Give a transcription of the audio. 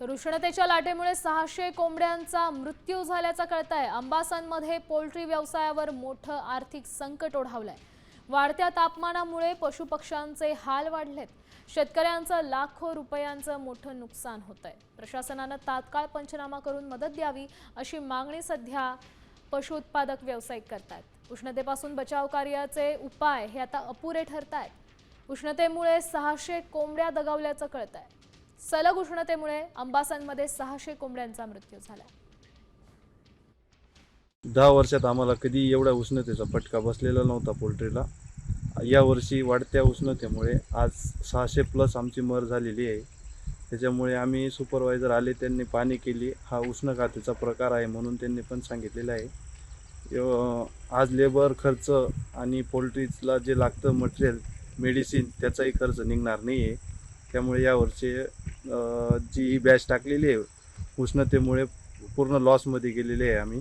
तर उष्णतेच्या लाटेमुळे 600 कोंबड्यांचा मृत्यू झाल्याचं कळतंय। अंबासनमध्ये पोल्ट्री व्यवसायावर मोठं आर्थिक संकट ओढावलंय। वाढत्या तापमानामुळे पशुपक्ष्यांचे हाल वाढलेत। शेतकऱ्यांचं लाखो रुपयांचं मोठं नुकसान होतंय। प्रशासनानं तात्काळ पंचनामा करून मदत द्यावी अशी मागणी सध्या पशु उत्पादक व्यावसायिक करतात। उष्णतेपासून बचाव कार्याचे उपाय हे आता अपुरे ठरतायत। उष्णतेमुळे 600 कोंबड्या दगावल्याचं कळतंय। सलग उष्णतेमुळे अंबासनमध्ये 600 कोंबड्यांचा मृत्यू झाला। 10 वर्षात आम्हाला कधी एवढा उष्णतेचा फटका बसलेला नव्हता पोल्ट्रीला। या वर्षी वाढत्या उष्णतेमुळे आज 600 प्लस आमची मर झालेली आहे। त्याच्यामुळे आम्ही सुपरवायझर आले, त्यांनी पाहणी केली। हा उष्णघातीचा प्रकार आहे म्हणून त्यांनी पण सांगितलेलं आहे। आज लेबर खर्च आणि पोल्ट्रीला जे लागतं मटेरियल, मेडिसिन, त्याचाही खर्च निघणार नाही आहे। त्यामुळे यावर्षी जी बॅच टाकलेली आहे उष्णतेमुळे पूर्ण लॉसमध्ये गेलेले आहे आम्ही।